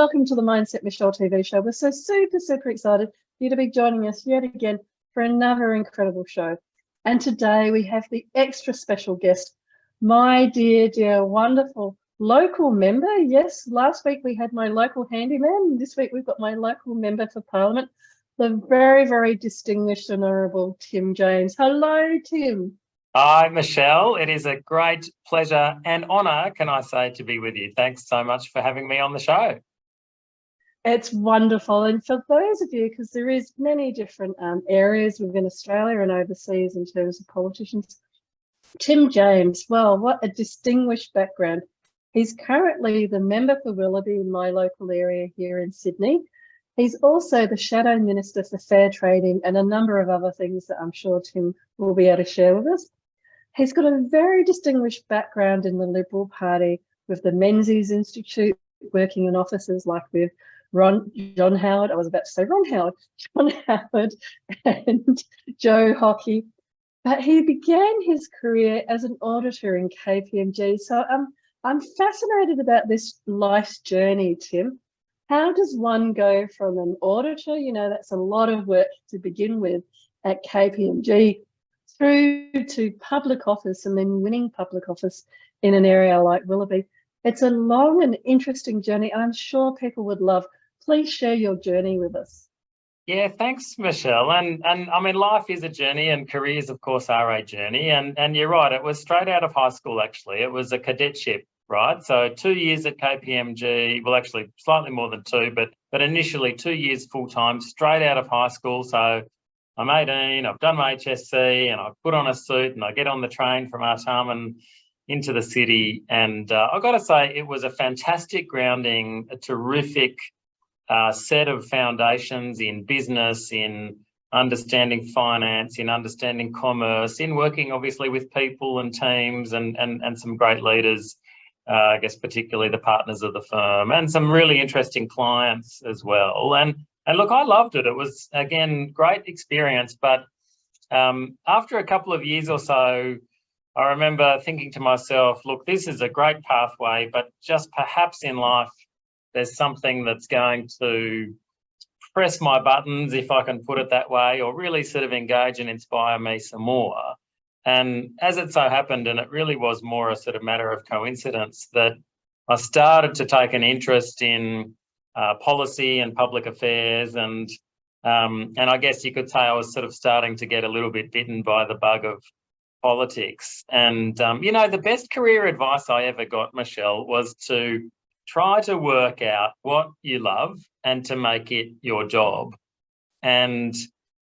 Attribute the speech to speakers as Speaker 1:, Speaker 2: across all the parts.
Speaker 1: welcome to the Mindset Michele TV show. We're so super excited for you to be joining us yet again for another incredible show. And today we have the extra special guest, my dear, wonderful local member. Yes, last week we had my local handyman. This week we've got my local member for Parliament, the very distinguished and honourable Tim James. Hello, Tim.
Speaker 2: Hi, Michele. It is a great pleasure and honour, can I say, to be with you. Thanks so much for having me on the show.
Speaker 1: It's wonderful. And for those of you, because there is many different areas within Australia and overseas in terms of politicians, Tim James, well, what a distinguished background. He's currently the member for Willoughby in my local area here in Sydney. He's also the Shadow Minister for Fair Trading and a number of other things that I'm sure Tim will be able to share with us. He's got a very distinguished background in the Liberal Party with the Menzies Institute, working in offices like with John Howard and Joe Hockey. But he began his career as an auditor in KPMG. So I'm fascinated about this life's journey, Tim. How does one go from an auditor, that's a lot of work to begin with at KPMG, through to public office and then winning public office in an area like Willoughby? It's a long and interesting journey. I'm sure people would love. Please share your journey with us.
Speaker 2: Yeah, thanks, Michele. And I mean, life is a journey and careers, of course, are a journey. And you're right, it was straight out of high school, actually. It was a cadetship, right? So 2 years at KPMG, well, actually slightly more than two, but initially 2 years full-time, straight out of high school. So I'm 18, I've done my HSC, and I put on a suit and I get on the train from Artarmon into the city. And I've got to say, it was a fantastic grounding, a terrific set of foundations in business, in understanding finance, in understanding commerce, in working obviously with people and teams and some great leaders, I guess particularly the partners of the firm, and some really interesting clients as well. And look, I loved it. It was, again, great experience. But after a couple of years or so, I remember thinking to myself, look, this is a great pathway, but just perhaps in life, there's something that's going to press my buttons, if I can put it that way, or really sort of engage and inspire me some more. And as it so happened, and it really was more a sort of matter of coincidence, that I started to take an interest in policy and public affairs, and I guess you could say I was sort of starting to get a little bit bitten by the bug of politics. And the best career advice I ever got, Michele, was to try to work out what you love and to make it your job. And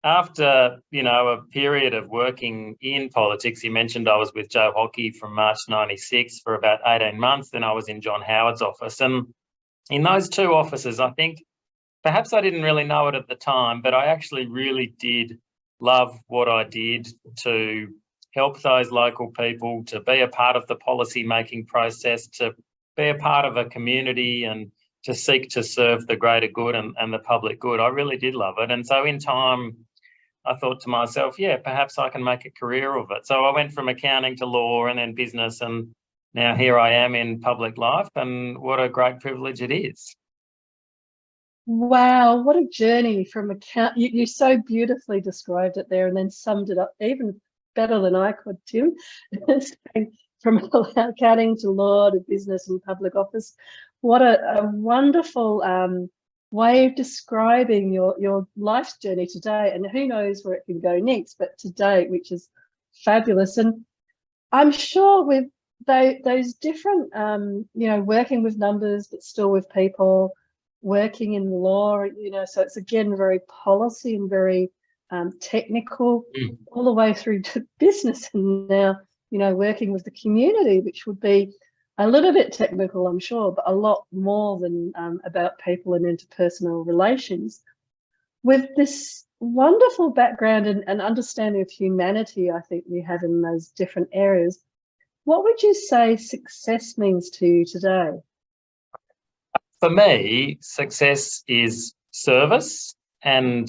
Speaker 2: after, a period of working in politics, you mentioned I was with Joe Hockey from March 96 for about 18 months. Then I was in John Howard's office. And in those two offices, I think perhaps I didn't really know it at the time, but I actually really did love what I did to help those local people, to be a part of the policy-making process, to be a part of a community and to seek to serve the greater good and the public good. I really did love it. And so in time, I thought to myself, yeah, perhaps I can make a career of it. So I went from accounting to law and then business, and now here I am in public life, and what a great privilege it is.
Speaker 1: Wow, what a journey from account. You so beautifully described it there and then summed it up even better than I could, Tim. From accounting to law to business and public office. What a wonderful way of describing your life's journey today, and who knows where it can go next, but today, which is fabulous. And I'm sure with those different, working with numbers, but still with people, working in law, so it's again very policy and very technical, all the way through to business, and now working with the community, which would be a little bit technical, I'm sure, but a lot more than about people and interpersonal relations. With this wonderful background and understanding of humanity, I think we have in those different areas, what would you say success means to you today?
Speaker 2: For me, success is service and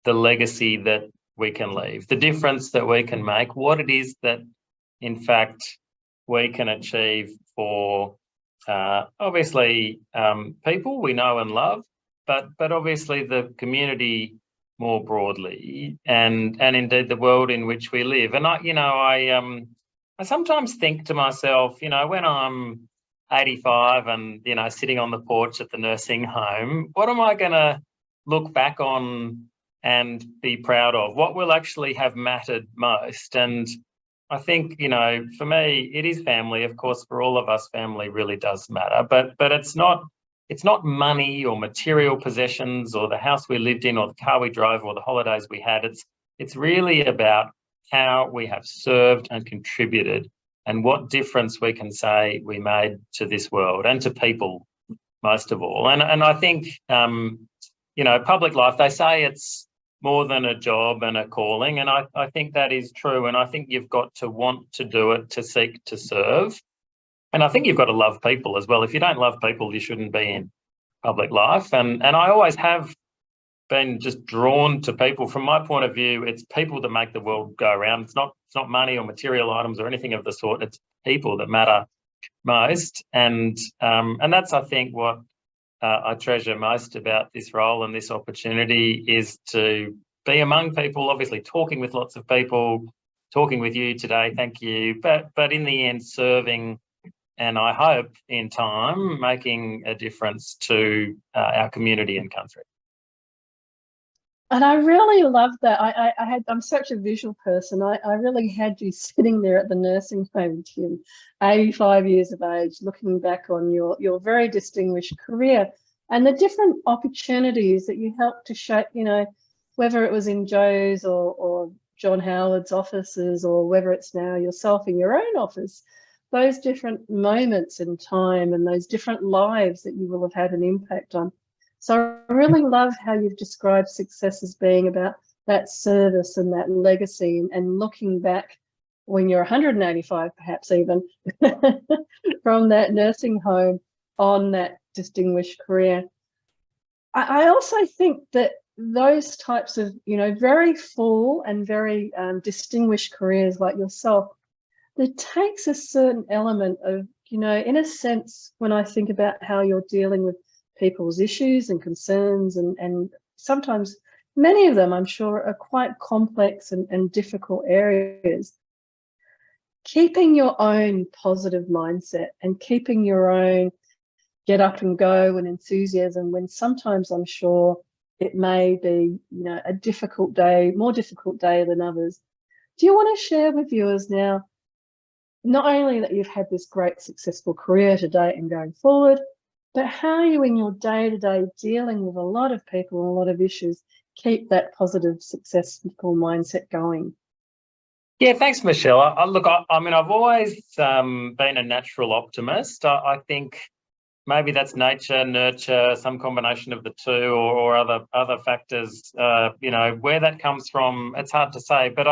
Speaker 2: the legacy that we can leave, the difference that we can make, what it is that in fact we can achieve for obviously people we know and love, but obviously the community more broadly, and indeed the world in which we live. And I sometimes think to myself, when I'm 85 and sitting on the porch at the nursing home, what am I going to look back on and be proud of? What will actually have mattered most? And I think, for me, it is family. Of course, for all of us, family really does matter. But it's not money or material possessions or the house we lived in or the car we drove or the holidays we had. It's really about how we have served and contributed and what difference we can say we made to this world and to people, most of all. And I think, public life, they say it's more than a job and a calling. And I think that is true. And I think you've got to want to do it, to seek to serve. And I think you've got to love people as well. If you don't love people, you shouldn't be in public life. And I always have been just drawn to people. From my point of view, it's people that make the world go around. It's not money or material items or anything of the sort. It's people that matter most. And that's, I think, what I treasure most about this role and this opportunity is to be among people, obviously talking with lots of people, talking with you today, thank you, but in the end serving, and I hope in time making a difference to our community and country.
Speaker 1: And I really love that. I'm such a visual person. I really had you sitting there at the nursing home, Tim, 85 years of age, looking back on your very distinguished career and the different opportunities that you helped to shape, whether it was in Joe's or John Howard's offices, or whether it's now yourself in your own office, those different moments in time and those different lives that you will have had an impact on. So I really love how you've described success as being about that service and that legacy, and looking back when you're 185, perhaps even, from that nursing home on that distinguished career. I also think that those types of, very full and very distinguished careers like yourself, it takes a certain element of, in a sense, when I think about how you're dealing with people's issues and concerns, and sometimes many of them, I'm sure, are quite complex and difficult areas. Keeping your own positive mindset and keeping your own get up and go and enthusiasm when sometimes I'm sure it may be, a difficult day, more difficult day than others. Do you want to share with viewers now, not only that you've had this great successful career to date and going forward, but how you in your day-to-day dealing with a lot of people and a lot of issues keep that positive, successful mindset going?
Speaker 2: Yeah, thanks, Michelle. Look, I've always been a natural optimist. I think maybe that's nature, nurture, some combination of the two, or other factors. Where that comes from, it's hard to say. But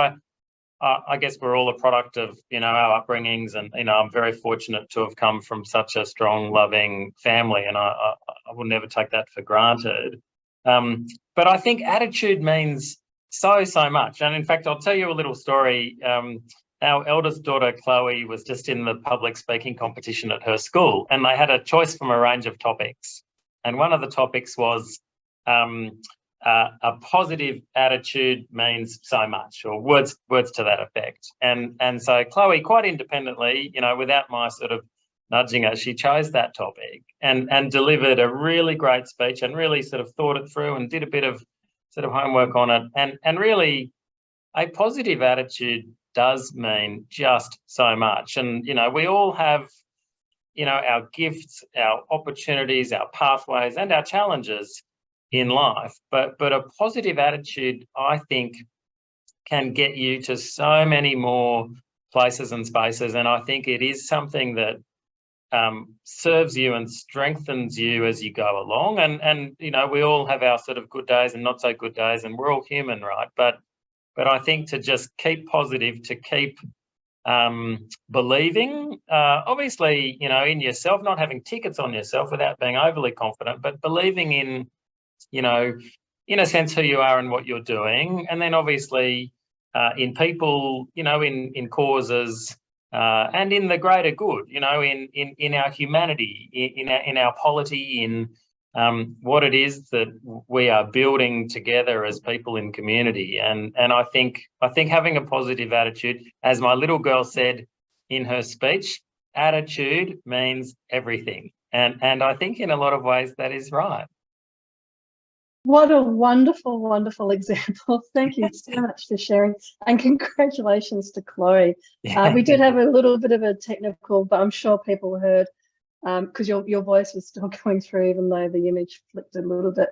Speaker 2: I guess we're all a product of, our upbringings, and, I'm very fortunate to have come from such a strong, loving family, and I will never take that for granted. But I think attitude means so much. And in fact, I'll tell you a little story. Our eldest daughter, Chloe, was just in the public speaking competition at her school, and they had a choice from a range of topics. And one of the topics was, a positive attitude means so much, or words to that effect. And so Chloe, quite independently, without my sort of nudging her, she chose that topic and delivered a really great speech, and really sort of thought it through and did a bit of sort of homework on it. And really, a positive attitude does mean just so much. And, we all have, our gifts, our opportunities, our pathways, and our challenges in life. But a positive attitude, I think, can get you to so many more places and spaces. And I think it is something that serves you and strengthens you as you go along. And we all have our sort of good days and not so good days, and we're all human, right? But I think to just keep positive, to keep believing, obviously, in yourself, not having tickets on yourself without being overly confident, but believing in, in a sense, who you are and what you're doing. And then obviously in people, in causes, and in the greater good, you know, in our humanity, in our polity, in what it is that we are building together as people in community. And I think having a positive attitude, as my little girl said in her speech, attitude means everything. And I think in a lot of ways that is right.
Speaker 1: What a wonderful, wonderful example. Thank you so much for sharing, and congratulations to Chloe. We did have a little bit of a technical, but I'm sure people heard, because your voice was still going through, even though the image flicked a little bit.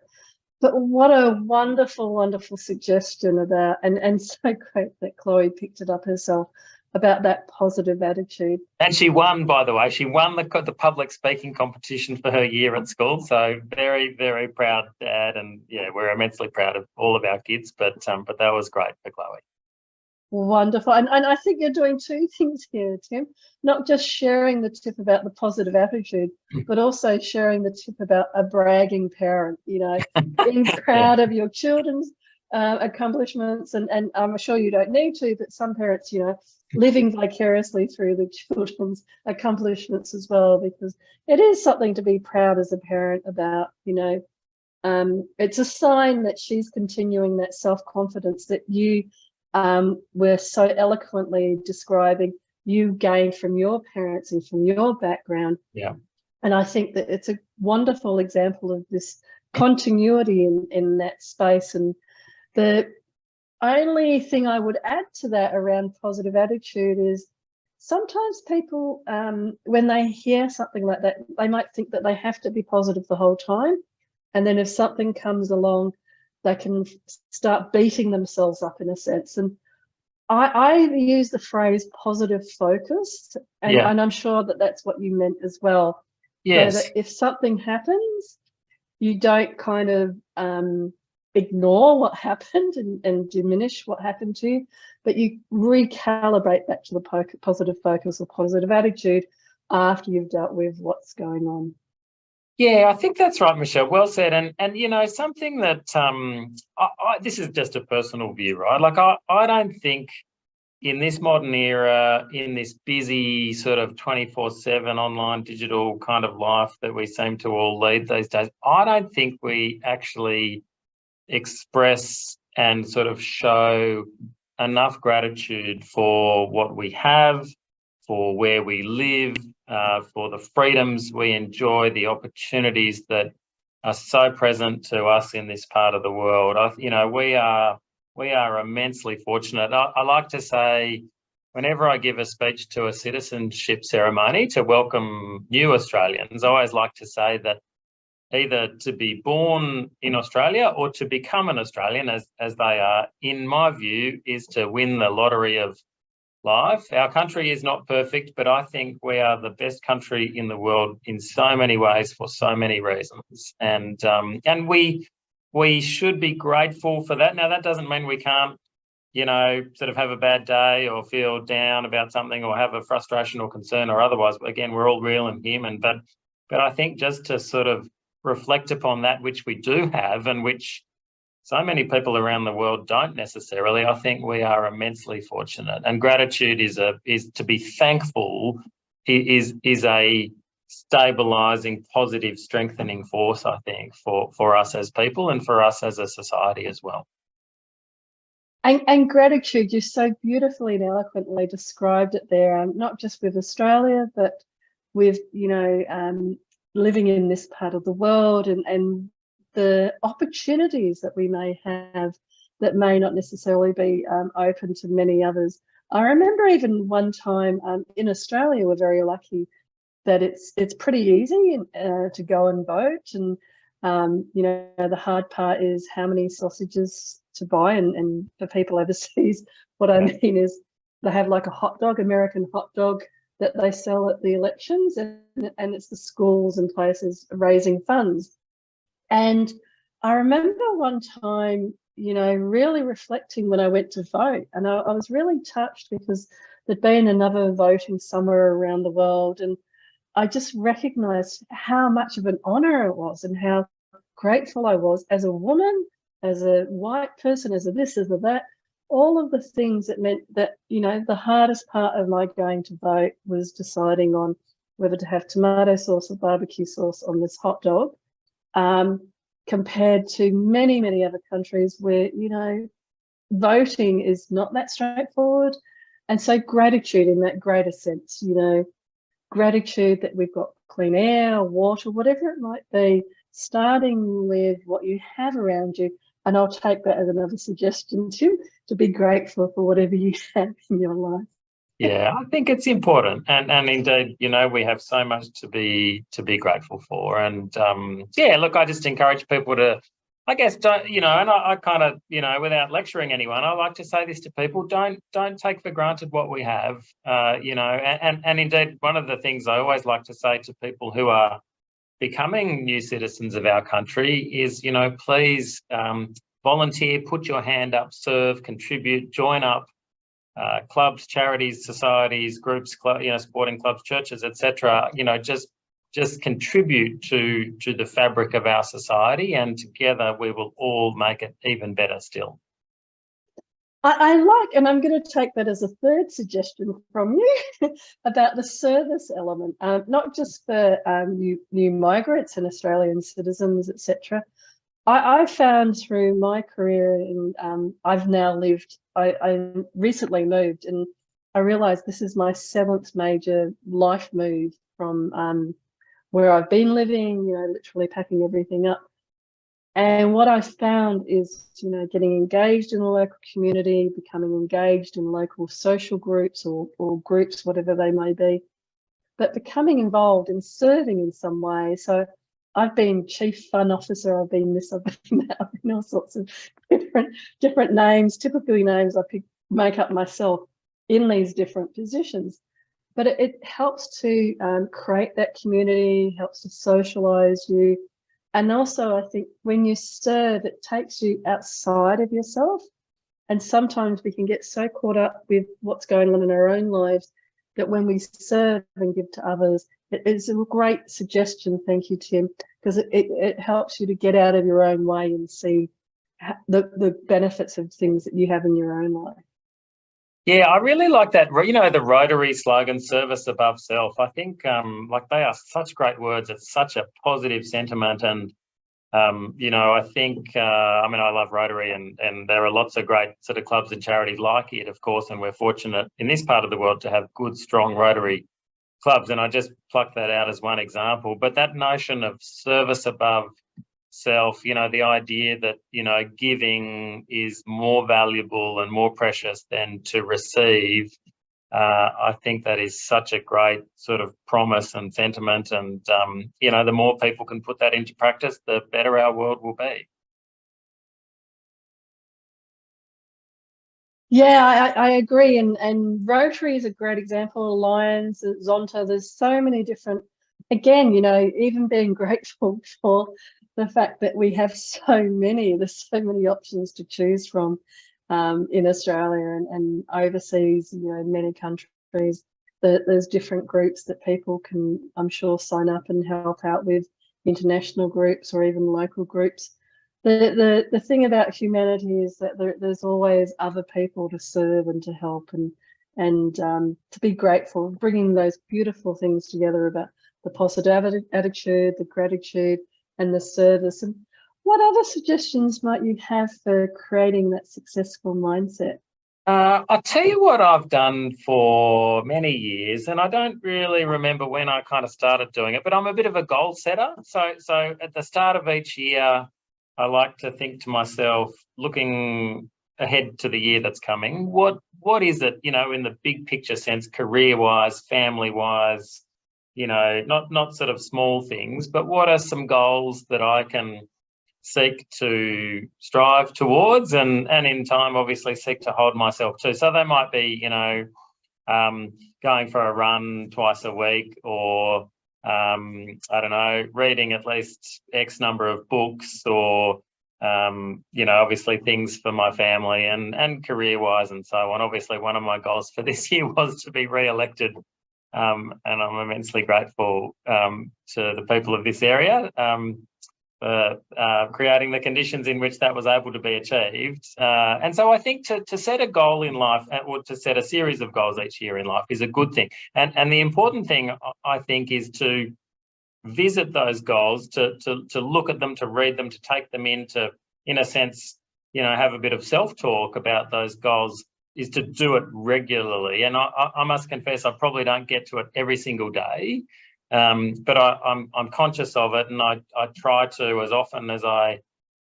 Speaker 1: But what a wonderful, wonderful suggestion about, and so great that Chloe picked it up herself, about that positive attitude.
Speaker 2: And she won, by the way. She won the public speaking competition for her year at school. So very, very proud, Dad. And yeah, we're immensely proud of all of our kids. But that was great for Chloe.
Speaker 1: Wonderful. And I think you're doing two things here, Tim. Not just sharing the tip about the positive attitude, but also sharing the tip about a bragging parent, you know, being proud of your children's accomplishments. And I'm sure you don't need to, but some parents, you know, living vicariously through the children's accomplishments as well, because it is something to be proud as a parent about, you know. It's a sign that she's continuing that self-confidence that you were so eloquently describing you gained from your parents and from your background.
Speaker 2: Yeah.
Speaker 1: And I think that it's a wonderful example of this continuity in that space. And the only thing I would add to that around positive attitude is sometimes people, when they hear something like that, they might think that they have to be positive the whole time. And then if something comes along, they can start beating themselves up in a sense. And I use the phrase positive focus, and I'm sure that that's what you meant as well.
Speaker 2: Yes.
Speaker 1: So that if something happens, you don't kind of ignore what happened and diminish what happened to you, but you recalibrate back to the positive focus or positive attitude after you've dealt with what's going on.
Speaker 2: Yeah, I think that's right, Michelle. Well said. And you know, something that this is just a personal view, right? Like I don't think in this modern era, in this busy sort of 24/7 online digital kind of life that we seem to all lead these days, I don't think we actually express and sort of show enough gratitude for what we have, for where we live, for the freedoms we enjoy, the opportunities that are so present to us in this part of the world. You know, we are immensely fortunate. I like to say, whenever I give a speech to a citizenship ceremony to welcome new Australians, I always like to say that either to be born in Australia or to become an Australian, as they are, in my view, is to win the lottery of life. Our country is not perfect, but I think we are the best country in the world in so many ways for so many reasons. And we should be grateful for that. Now, that doesn't mean we can't, you know, sort of have a bad day or feel down about something or have a frustration or concern or otherwise. Again, we're all real and human, but I think just to sort of reflect upon that which we do have and which so many people around the world don't necessarily, I think we are immensely fortunate. And gratitude is to be thankful is a stabilizing, positive, strengthening force, I think, for us as people and for us as a society as well.
Speaker 1: And gratitude, you so beautifully and eloquently described it there, not just with Australia, but with, you know, living in this part of the world and the opportunities that we may have that may not necessarily be open to many others. I remember even one time in Australia, we're very lucky that it's pretty easy to go and vote. And, you know, the hard part is how many sausages to buy. And for people overseas, what I mean is they have like a hot dog, American hot dog, that they sell at the elections, and it's the schools and places raising funds. And I remember one time, you know, really reflecting when I went to vote, and I was really touched because there'd been another voting somewhere around the world, and I just recognized how much of an honor it was and how grateful I was as a woman, as a white person, as a this, as a that, all of the things that meant that, you know, the hardest part of my going to vote was deciding on whether to have tomato sauce or barbecue sauce on this hot dog, compared to many, many other countries where, you know, voting is not that straightforward. And so gratitude in that greater sense, you know, gratitude that we've got clean air, water, whatever it might be, starting with what you have around you. And I'll take that as another suggestion, Tim, to be grateful for whatever you have in your life.
Speaker 2: Yeah, I think it's important, and indeed, you know, we have so much to be grateful for, and yeah, look, I just encourage people to, I guess, don't, you know, and I kind of, you know, without lecturing anyone, I like to say this to people: don't take for granted what we have, you know, and indeed, one of the things I always like to say to people who are becoming new citizens of our country is, you know, please volunteer, put your hand up, serve, contribute, join up. Clubs, charities, societies, groups, you know, sporting clubs, churches, etc. You know, just contribute to the fabric of our society, and together we will all make it even better still.
Speaker 1: I like, and I'm going to take that as a third suggestion from you about the service element, not just for new migrants and Australian citizens, etc. I found through my career, and I've now lived, I recently moved, and I realised this is my 7th major life move from where I've been living, you know, literally packing everything up. And what I found is, you know, getting engaged in the local community, becoming engaged in local social groups or groups, whatever they may be, but becoming involved in serving in some way. So I've been chief fun officer, I've been this, I've been that, I've been all sorts of different names, typically names I make up myself in these different positions. But it helps to create that community, helps to socialise you. And also, I think when you serve, it takes you outside of yourself. And sometimes we can get so caught up with what's going on in our own lives that when we serve and give to others, it is a great suggestion. Thank you, Tim, because it helps you to get out of your own way and see the benefits of things that you have in your own life.
Speaker 2: Yeah, I really like that, you know, the Rotary slogan, service above self. I think like they are such great words. It's such a positive sentiment. And, you know, I think, I mean, I love Rotary, and there are lots of great sort of clubs and charities like it, of course, and we're fortunate in this part of the world to have good, strong Rotary clubs. And I just pluck that out as one example. But that notion of service above self, you know, the idea that, you know, giving is more valuable and more precious than to receive, I think that is such a great sort of promise and sentiment. And, you know, the more people can put that into practice, the better our world will be.
Speaker 1: Yeah, I agree. And Rotary is a great example. Lions, Zonta, there's so many different, again, you know, even being grateful for the fact that we have there's so many options to choose from in Australia and overseas, you know, in many countries. There's different groups that people can, I'm sure, sign up and help out with, international groups or even local groups. The thing about humanity is that there's always other people to serve and to help and to be grateful, bringing those beautiful things together about the positive attitude, the gratitude, and the service. And what other suggestions might you have for creating that successful mindset?
Speaker 2: I'll tell you what I've done for many years, and I don't really remember when I kind of started doing it, but I'm a bit of a goal setter. So at the start of each year, I like to think to myself, looking ahead to the year that's coming, what is it, you know, in the big picture sense, career-wise, family-wise, you know, not sort of small things, but what are some goals that I can seek to strive towards and in time, obviously, seek to hold myself to. So they might be, you know, going for a run twice a week, or I don't know, reading at least X number of books, or you know, obviously things for my family and career-wise and so on. Obviously, one of my goals for this year was to be re-elected, and I'm immensely grateful to the people of this area creating the conditions in which that was able to be achieved. And so I think to set a goal in life, or to set a series of goals each year in life, is a good thing. And the important thing, I think, is to visit those goals, to look at them, to read them, to take them in a sense, have a bit of self-talk about those goals, is to do it regularly. And I must confess, I probably don't get to it every single day, but I'm conscious of it, and I try to, as often as I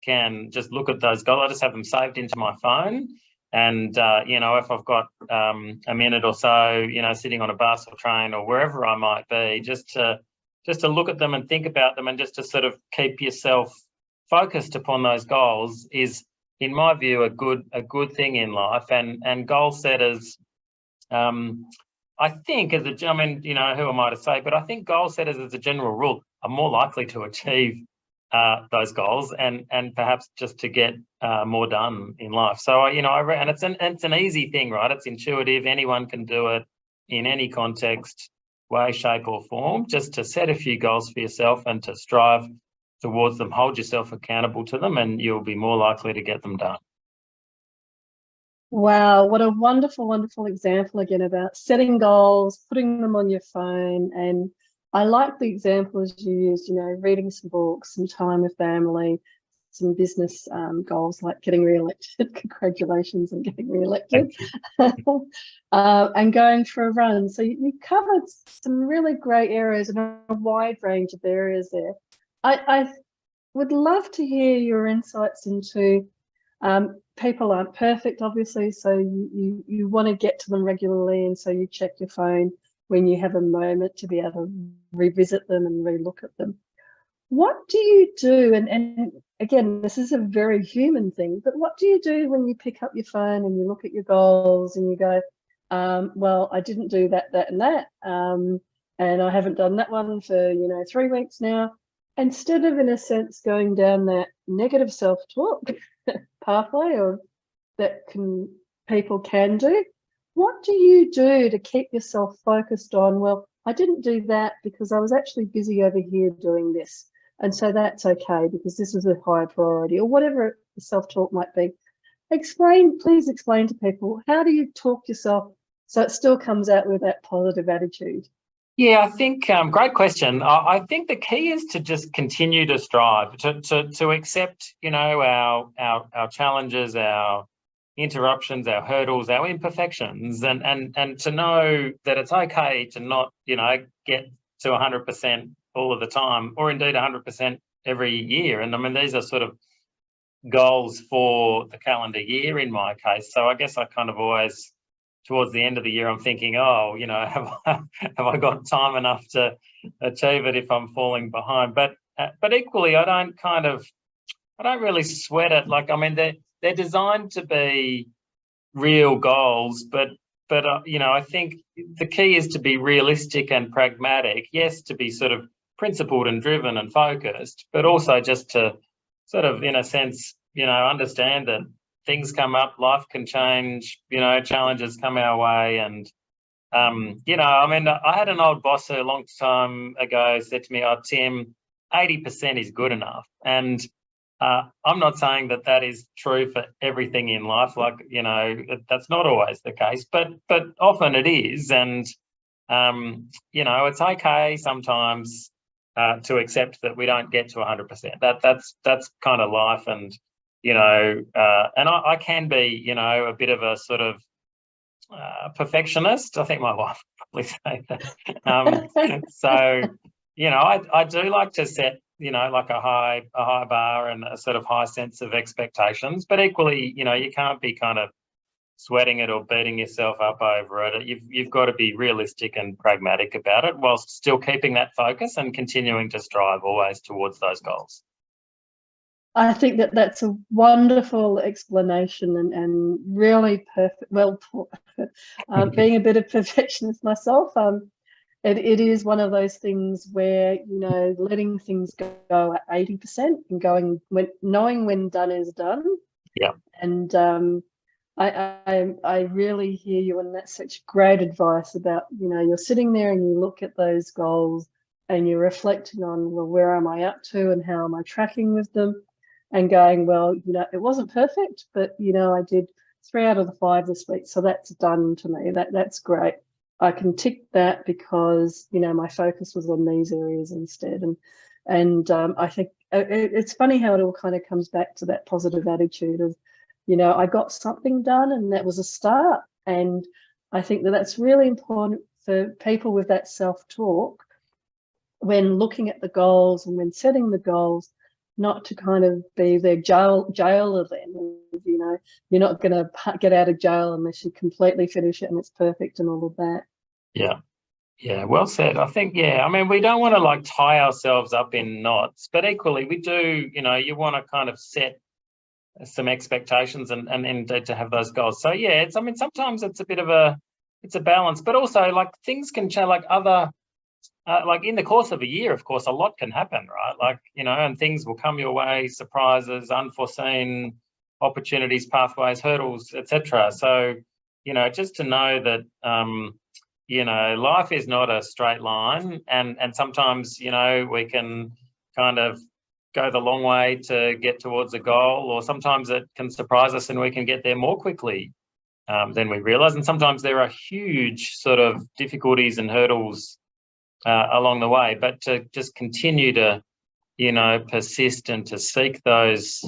Speaker 2: can, just look at those goals. I just have them saved into my phone, and if I've got a minute or so, sitting on a bus or train or wherever I might be, just to look at them and think about them, and just to sort of keep yourself focused upon those goals is, in my view, a good thing in life. And goal setters, I think, who am I to say, but I think goal setters, as a general rule, are more likely to achieve those goals and perhaps just to get more done in life. So and it's an easy thing, right? It's intuitive. Anyone can do it in any context, way, shape, or form. Just to set a few goals for yourself and to strive towards them, hold yourself accountable to them, and you'll be more likely to get them done.
Speaker 1: Wow, what a wonderful, wonderful example again about setting goals, putting them on your phone. And I like the examples you used, reading some books, some time with family, some business goals like getting re-elected. Congratulations on getting re-elected. And going for a run. So you covered some really great areas and a wide range of areas there. I would love to hear your insights into people aren't perfect, obviously, so you want to get to them regularly, and so you check your phone when you have a moment to be able to revisit them and relook at them. What do you do? And again, this is a very human thing, but what do you do when you pick up your phone and you look at your goals and you go, well, I didn't do that, and that, and I haven't done that one for 3 weeks now. Instead of, in a sense, going down that negative self-talk pathway or that people can do, what do you do to keep yourself focused on, well, I didn't do that because I was actually busy over here doing this, and so that's okay because this was a high priority, or whatever the self-talk might be. Please explain to people, how do you talk yourself so it still comes out with that positive attitude?
Speaker 2: Yeah, I think great question. I think the key is to just continue to strive, to accept, our challenges, our interruptions, our hurdles, our imperfections, and to know that it's okay to not, get to 100% all of the time, or indeed 100% every year. And I mean, these are sort of goals for the calendar year in my case. So I guess I kind of always, towards the end of the year, I'm thinking, have I got time enough to achieve it if I'm falling behind? But equally, I don't really sweat it. Like, I mean, they're designed to be real goals, but I think the key is to be realistic and pragmatic. Yes, to be sort of principled and driven and focused, but also just to sort of, in a sense, understand that things come up, life can change, challenges come our way. And, I had an old boss who a long time ago said to me, "Oh, Tim, 80% is good enough." And I'm not saying that is true for everything in life. Like, that's not always the case, but often it is. And, it's okay sometimes to accept that we don't get to 100%. That's kind of life. And, and I can be, a bit of a sort of perfectionist. I think my wife would probably say that. So, I do like to set, like a high bar and a sort of high sense of expectations. But equally, you can't be kind of sweating it or beating yourself up over it. You've got to be realistic and pragmatic about it, whilst still keeping that focus and continuing to strive always towards those goals.
Speaker 1: I think that's a wonderful explanation and really perfect. Well, being a bit of perfectionist myself, it is one of those things where, letting things go at 80% and knowing when done is done.
Speaker 2: Yeah.
Speaker 1: And I really hear you, and that's such great advice about, you're sitting there and you look at those goals and you're reflecting on, well, where am I up to and how am I tracking with them, and going, well, it wasn't perfect, but I did 3 out of the 5 this week, so that's done to me. That's great. I can tick that because my focus was on these areas instead. And I think it's funny how it all kind of comes back to that positive attitude of, I got something done, and that was a start. And I think that's really important for people with that self-talk when looking at the goals and when setting the goals, not to kind of be their jailer then. You're not going to get out of jail unless you completely finish it and it's perfect and all of that.
Speaker 2: Yeah, well said. I think, I mean, we don't want to like tie ourselves up in knots, but equally we do, you want to kind of set some expectations and indeed to have those goals. So I mean, sometimes it's a bit of it's a balance, but also like things can change, like like in the course of a year, of course, a lot can happen, right? Like, and things will come your way, surprises, unforeseen opportunities, pathways, hurdles, etc. So, just to know that, life is not a straight line, and sometimes, we can kind of go the long way to get towards a goal, or sometimes it can surprise us and we can get there more quickly than we realize. And sometimes there are huge sort of difficulties and hurdles along the way, but to just continue to, persist and to seek those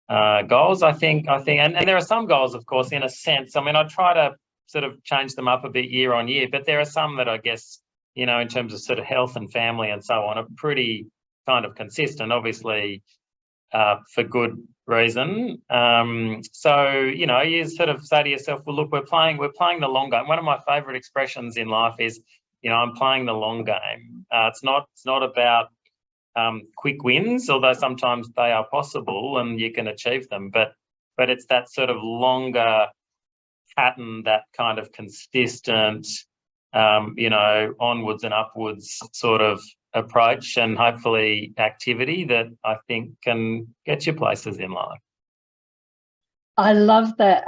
Speaker 2: goals, I think, and there are some goals, of course, in a sense. I mean, I try to sort of change them up a bit year on year, but there are some that I guess, in terms of sort of health and family and so on, are pretty kind of consistent, obviously, for good reason. So, you sort of say to yourself, well, look, we're playing the long game. One of my favorite expressions in life is, I'm playing the long game. It's not about quick wins, although sometimes they are possible and you can achieve them, but it's that sort of longer pattern, that kind of consistent, onwards and upwards sort of approach and hopefully activity that I think can get you places in life.
Speaker 1: I love that,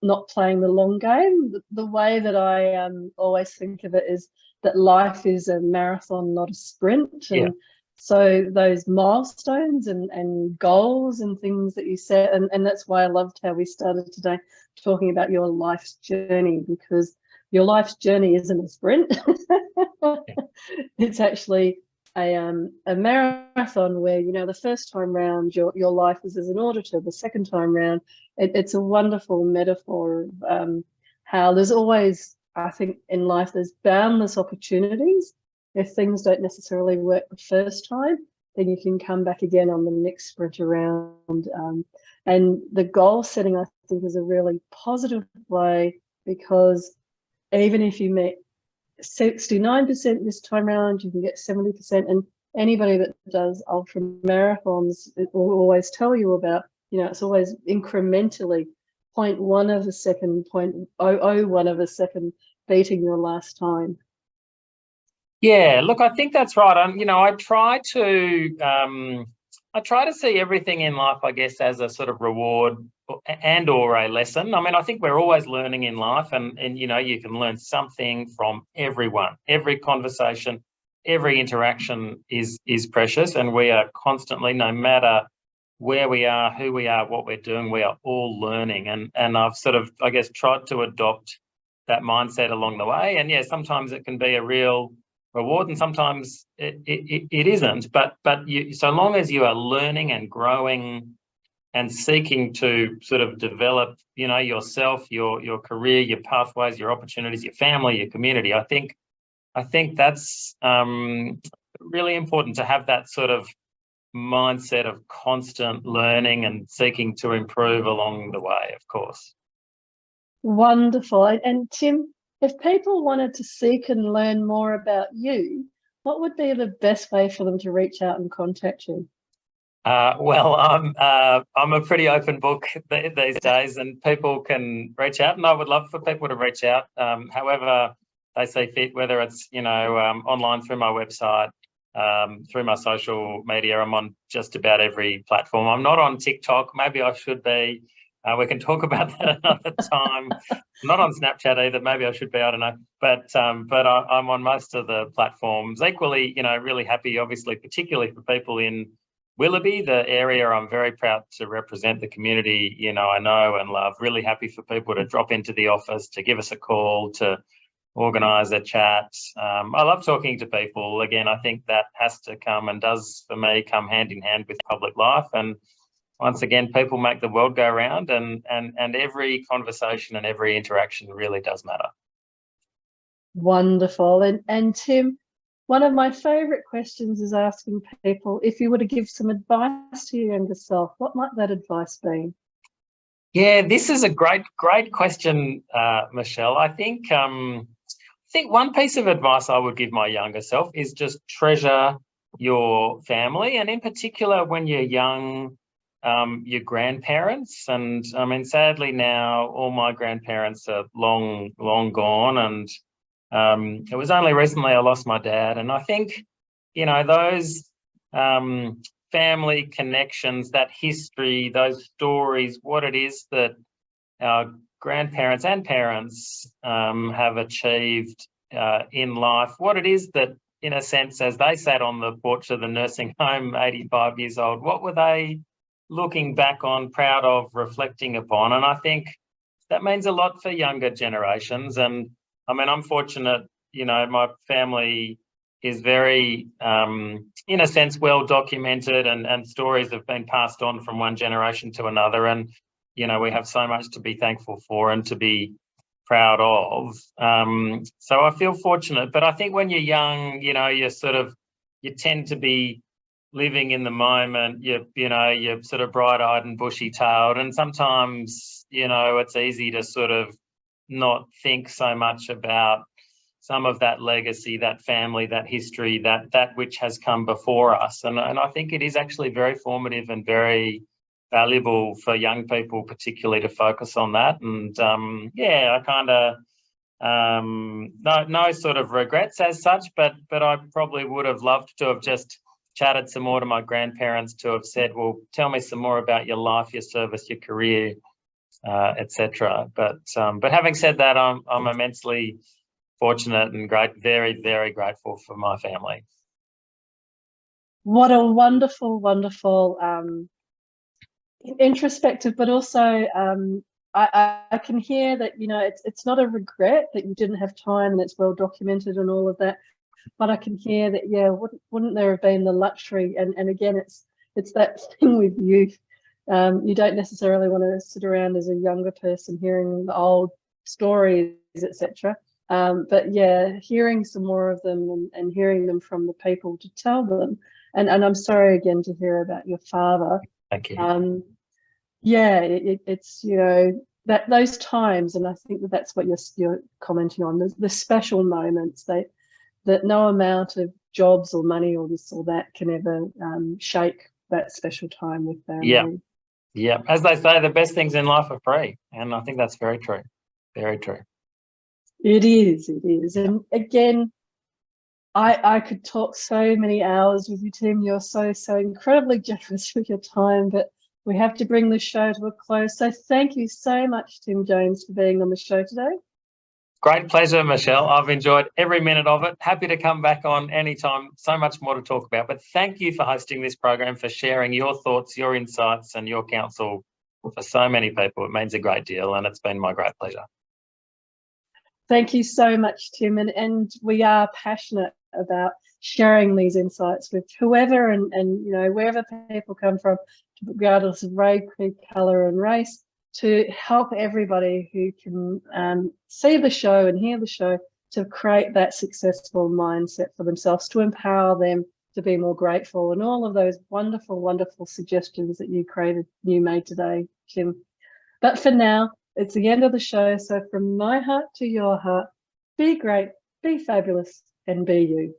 Speaker 1: not playing the long game. The way that I always think of it is that life is a marathon, not a sprint. And so those milestones and goals and things that you set, and that's why I loved how we started today talking about your life's journey, because your life's journey isn't a sprint. It's actually a marathon where, the first time round your life is as an auditor, the second time round it's a wonderful metaphor of how there's always, I think, in life there's boundless opportunities. If things don't necessarily work the first time, then you can come back again on the next sprint around. And the goal setting, I think, is a really positive way, because even if you met 69% this time around, you can get 70%. And anybody that does ultra marathons, it will always tell you about, it's always incrementally 0.1 of a second, 0.001 of a second beating your last time.
Speaker 2: Yeah, look, I think that's right. I try to see everything in life, I guess, as a sort of reward and or a lesson. I mean, I think we're always learning in life, and you can learn something from everyone. Every conversation, every interaction is precious, and we are constantly, no matter where we are, who we are, what we're doing, we are all learning. And I've sort of, I guess, tried to adopt that mindset along the way. And sometimes it can be a real reward, and sometimes it isn't. But so long as you are learning and growing and seeking to sort of develop, yourself, your career, your pathways, your opportunities, your family, your community, I think that's really important, to have that sort of mindset of constant learning and seeking to improve along the way, of course.
Speaker 1: Wonderful. And Tim, if people wanted to seek and learn more about you, what would be the best way for them to reach out and contact you?
Speaker 2: Well, I'm a pretty open book these days, and people can reach out, and I would love for people to reach out, however they see fit, whether it's online through my website, through my social media. I'm on just about every platform. I'm not on TikTok. Maybe I should be. We can talk about that another time. I'm not on Snapchat either. Maybe I should be. I don't know. But I'm on most of the platforms. Equally, really happy, obviously, particularly for people in Willoughby, the area I'm very proud to represent, the community, I know and love. Really happy for people to drop into the office, to give us a call, to organise a chat. I love talking to people. Again, I think that has to come and does, for me, come hand in hand with public life. And once again, people make the world go round, and every conversation and every interaction really does matter.
Speaker 1: Wonderful. And Tim, one of my favourite questions is asking people, if you were to give some advice to your younger self, what might that advice be?
Speaker 2: Yeah, this is a great question, Michele. I think one piece of advice I would give my younger self is just treasure your family, and in particular when you're young, your grandparents. And I mean, sadly now all my grandparents are long gone, and it was only recently I lost my dad. And I think, those family connections, that history, those stories, what it is that our grandparents and parents have achieved in life, what it is that, in a sense, as they sat on the porch of the nursing home, 85 years old, what were they looking back on, proud of, reflecting upon? And I think that means a lot for younger generations. And I mean, I'm fortunate, my family is very, in a sense, well documented, and stories have been passed on from one generation to another. And, we have so much to be thankful for and to be proud of. So I feel fortunate. But I think when you're young, you tend to be living in the moment. You're sort of bright-eyed and bushy-tailed. And sometimes, it's easy to sort of not think so much about some of that legacy, that family, that history, that which has come before us. And I think it is actually very formative and very valuable for young people, particularly, to focus on that. And I kind of no sort of regrets as such, but I probably would have loved to have just chatted some more to my grandparents, to have said, well, tell me some more about your life, your service, your career, etc. But having said that, I'm immensely fortunate and very, very grateful for my family.
Speaker 1: What a wonderful, wonderful, introspective, but also I can hear that, it's not a regret that you didn't have time, and it's well documented and all of that. But I can hear that, wouldn't there have been the luxury? And again, it's that thing with youth. You don't necessarily want to sit around as a younger person hearing the old stories, etc. But hearing some more of them and hearing them from the people to tell them. And I'm sorry again to hear about your father.
Speaker 2: Thank you.
Speaker 1: It's that those times, and I think that's what you're commenting on, the special moments that no amount of jobs or money or this or that can ever shake that special time with family.
Speaker 2: Yeah. As they say, the best things in life are free, and I think that's very true. Very true.
Speaker 1: It is. And again, I could talk so many hours with you, Tim. You're so incredibly generous with your time, but we have to bring the show to a close. So thank you so much, Tim Jones, for being on the show today.
Speaker 2: Great pleasure, Michele. I've enjoyed every minute of it. Happy to come back on anytime. So much more to talk about. But thank you for hosting this program, for sharing your thoughts, your insights, and your counsel for so many people. It means a great deal, and it's been my great pleasure.
Speaker 1: Thank you so much, Tim. And we are passionate about sharing these insights with whoever and wherever people come from, regardless of race, creed, colour and race, to help everybody who can see the show and hear the show to create that successful mindset for themselves, to empower them to be more grateful, and all of those wonderful, wonderful suggestions that you made today, Tim. But for now, it's the end of the show. So from my heart to your heart, be great, be fabulous, and be you.